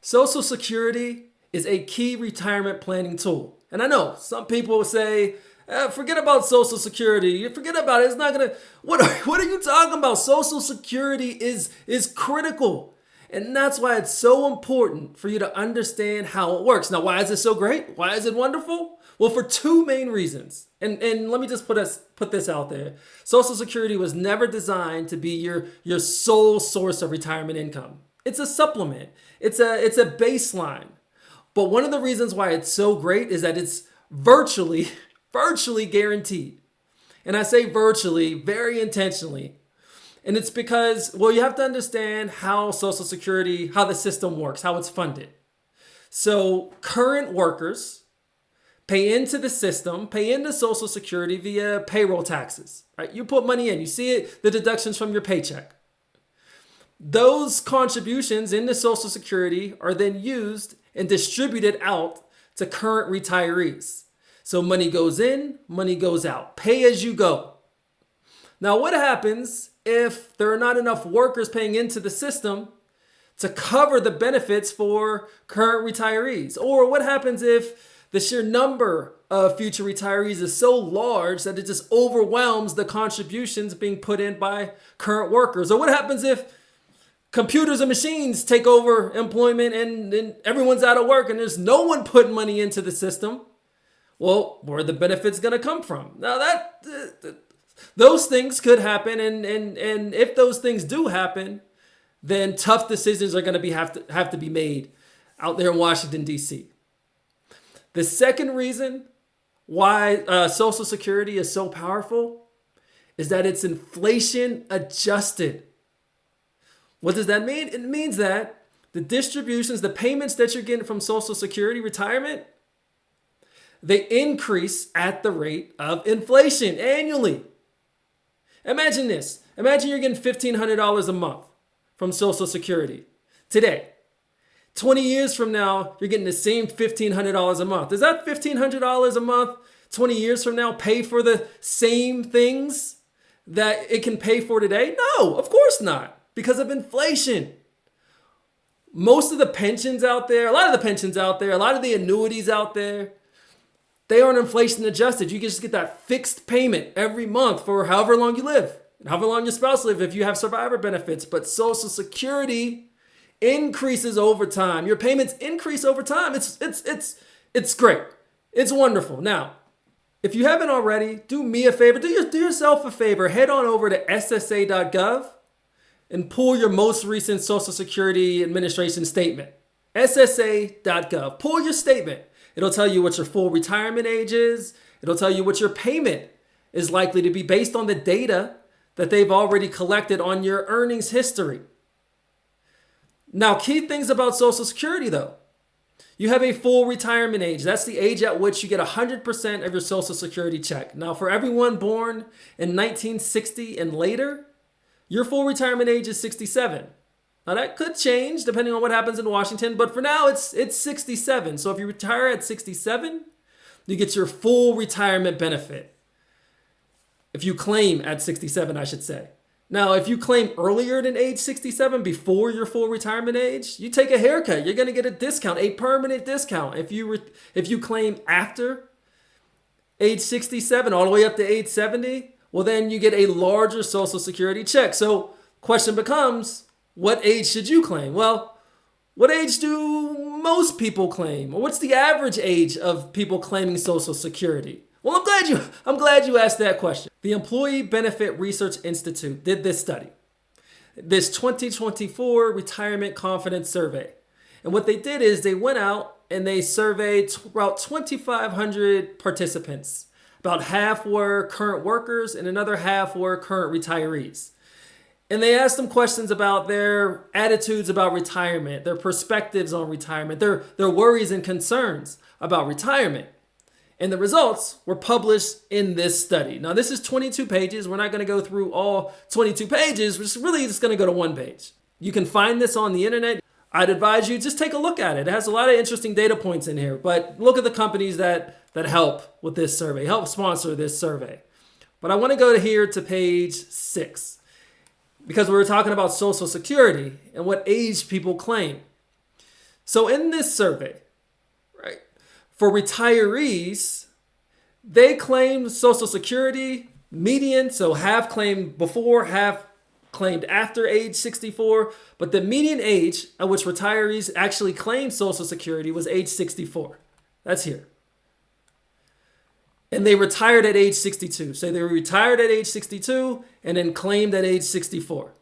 Social Security is a key retirement planning tool. And I know some people will say, forget about Social Security. You forget about it. It's not going to, what are you talking about? Social Security is critical. And that's why it's so important for you to understand how it works. Now, why is it so great? Why is it wonderful? Well, for two main reasons. And let me just put this out there. Social Security was never designed to be your sole source of retirement income. It's a supplement. It's a baseline. But one of the reasons why it's so great is that it's virtually guaranteed. And I say virtually very intentionally. And it's because, well, you have to understand how Social Security, how the system works, how it's funded. So current workers pay into the system, pay into Social Security via payroll taxes, right? You put money in, you see it, the deductions from your paycheck. Those contributions into Social Security are then used and distributed out to current retirees. So money goes in, money goes out, pay as you go. Now, what happens if there are not enough workers paying into the system to cover the benefits for current retirees? Or what happens if the sheer number of future retirees is so large that it just overwhelms the contributions being put in by current workers? Or what happens if computers and machines take over employment and everyone's out of work and there's no one putting money into the system? Well, where are the benefits going to come from? Now, those things could happen, and if those things do happen, then tough decisions are going to have to be made out there in Washington, D.C. The second reason why Social Security is so powerful is that it's inflation adjusted. What does that mean? It means that the distributions, the payments that you're getting from Social Security retirement, they increase at the rate of inflation annually. Imagine this. Imagine you're getting $1,500 a month from Social Security today. 20 years from now, you're getting the same $1,500 a month. Does that $1,500 a month 20 years from now pay for the same things that it can pay for today? No, of course not, because of inflation. Most of the pensions out there, a lot of the pensions out there, a lot of the annuities out there, they aren't inflation adjusted. You can just get that fixed payment every month for however long you live and however long your spouse lives if you have survivor benefits. But Social Security increases over time. Your payments increase over time. It's great. It's wonderful. Now, if you haven't already, do me a favor. Do yourself a favor. Head on over to SSA.gov and pull your most recent Social Security Administration statement. SSA.gov. Pull your statement. It'll tell you what your full retirement age is. It'll tell you what your payment is likely to be based on the data that they've already collected on your earnings history. Now, key things about Social Security, though. You have a full retirement age. That's the age at which you get 100% of your Social Security check. Now, for everyone born in 1960 and later, your full retirement age is 67. Now that could change depending on what happens in Washington, but for now it's 67. So if you retire at 67, you get your full retirement benefit. If you claim at 67, I should say. Now, if you claim earlier than age 67, before your full retirement age, you take a haircut. You're going to get a discount, a permanent discount. If you claim after age 67 all the way up to age 70, well then you get a larger Social Security check. So question becomes, what age should you claim? Well, what age do most people claim? Or what's the average age of people claiming Social Security? Well, I'm glad you asked that question. The Employee Benefit Research Institute did this study, this 2024 Retirement Confidence Survey. And what they did is they went out and they surveyed about 2,500 participants. About half were current workers and another half were current retirees. And they asked them questions about their attitudes about retirement, their perspectives on retirement, their worries and concerns about retirement. And the results were published in this study. Now, this is 22 pages. We're not going to go through all 22 pages. We're really just going to go to one page. You can find this on the internet. I'd advise you just take a look at it. It has a lot of interesting data points in here. But look at the companies that help with this survey, help sponsor this survey. But I want to go here to page 6. Because we were talking about Social Security and what age people claim. So in this survey, right, for retirees, they claim Social Security median, so half claimed before, half claimed after age 64, but the median age at which retirees actually claimed Social Security was age 64. That's here. And they retired at age 62. So they were retired at age 62 and then claimed at age 64.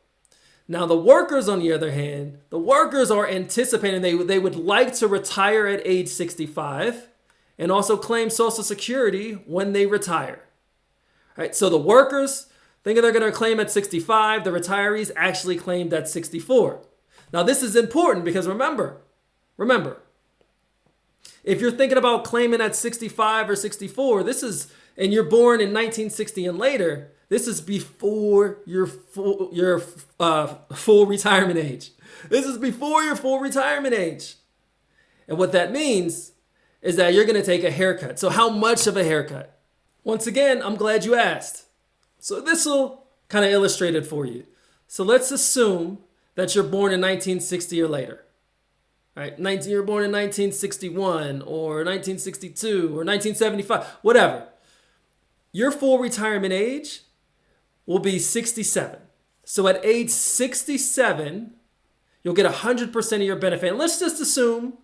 Now the workers, on the other hand, the workers are anticipating they would like to retire at age 65 and also claim Social Security when they retire. All right, so the workers thinking they're going to claim at 65, the retirees actually claimed at 64. Now this is important because remember, if you're thinking about claiming at 65 or 64, and you're born in 1960 and later, this is before your full retirement age. This is before your full retirement age. And what that means is that you're going to take a haircut. So how much of a haircut? Once again, I'm glad you asked. So this will kind of illustrate it for you. So let's assume that you're born in 1960 or later. All right, you're born in 1961 or 1962 or 1975, whatever. Your full retirement age will be 67. So at age 67, you'll get 100% of your benefit. And let's just assume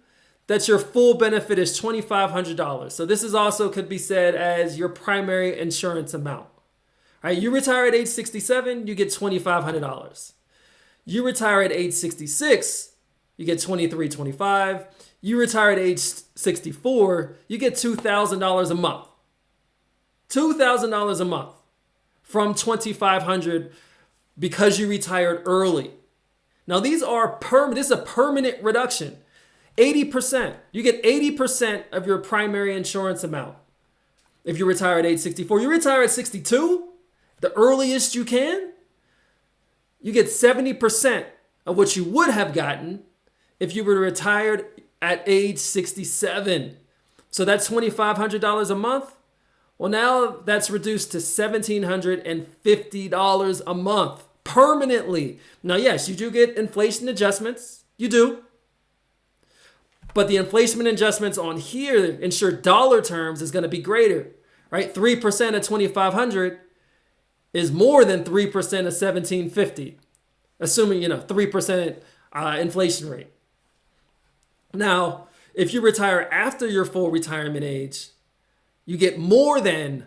that your full benefit is $2,500. So this is also could be said as your primary insurance amount. All right, you retire at age 67, you get $2,500. You retire at age 66, you get $2,325. You retire at age 64, you get $2,000 a month. $2,000 a month from $2,500 because you retired early. Now these are this is a permanent reduction. 80%. You get 80% of your primary insurance amount. If you retire at age 64, you retire at 62, the earliest you can, you get 70% of what you would have gotten if you were retired at age 67. So that's $2,500 a month. Well, now that's reduced to $1,750 a month permanently. Now, yes, you do get inflation adjustments. You do. But the inflation adjustments on here, insured dollar terms, is going to be greater, right? 3% of 2,500 is more than 3% of 1,750, assuming, 3% inflation rate. Now, if you retire after your full retirement age, you get more than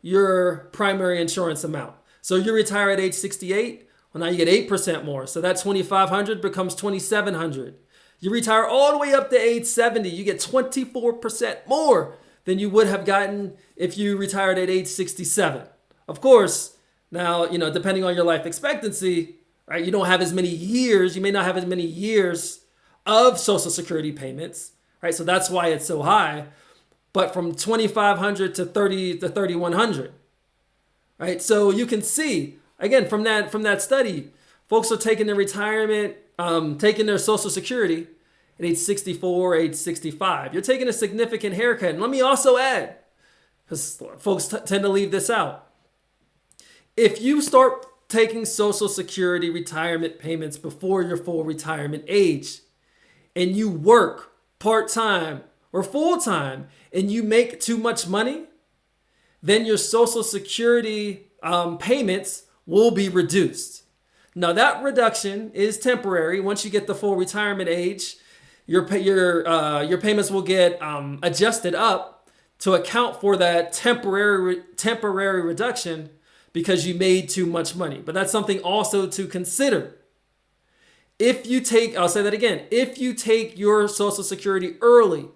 your primary insurance amount. So you retire at age 68, well, now you get 8% more. So that 2,500 becomes 2,700. You retire all the way up to age 70, you get 24% more than you would have gotten if you retired at age 67. Of course, now, depending on your life expectancy, right, you don't have as many years, you may not have as many years of Social Security payments, right? So that's why it's so high. But from 2,500 to 3,100, right? So you can see, again, from that study, folks are taking their retirement, taking their Social Security at age 64, age 65. You're taking a significant haircut. And let me also add, because folks tend to leave this out. If you start taking Social Security retirement payments before your full retirement age, and you work part-time or full-time, and you make too much money, then your Social Security payments will be reduced. Now that reduction is temporary. Once you get the full retirement age, your payments will get adjusted up to account for that temporary reduction because you made too much money. But that's something also to consider. I'll say that again, if you take your Social Security early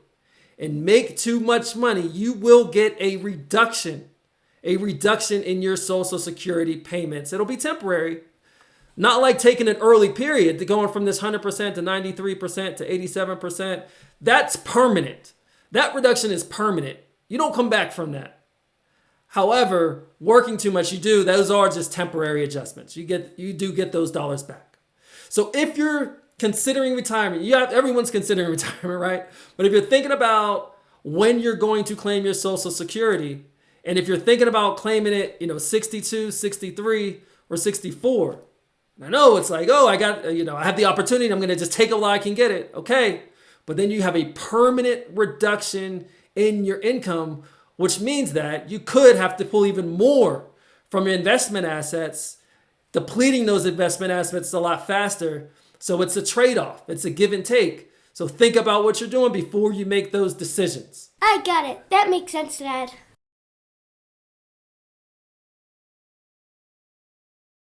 and make too much money, you will get a reduction in your Social Security payments. It'll be temporary. Not like taking an early period to going from this 100% to 93% to 87%. That's permanent. That reduction is permanent. You don't come back from that. However, working too much, those are just temporary adjustments. You do get those dollars back. So if you're considering retirement, everyone's considering retirement, right? But if you're thinking about when you're going to claim your Social Security, and if you're thinking about claiming it, 62, 63, or 64, I know it's like, oh, I got, I have the opportunity. I'm going to just take it while I can get it. Okay. But then you have a permanent reduction in your income, which means that you could have to pull even more from your investment assets, depleting those investment assets a lot faster. So it's a trade-off. It's a give and take. So think about what you're doing before you make those decisions. I got it. That makes sense, Dad.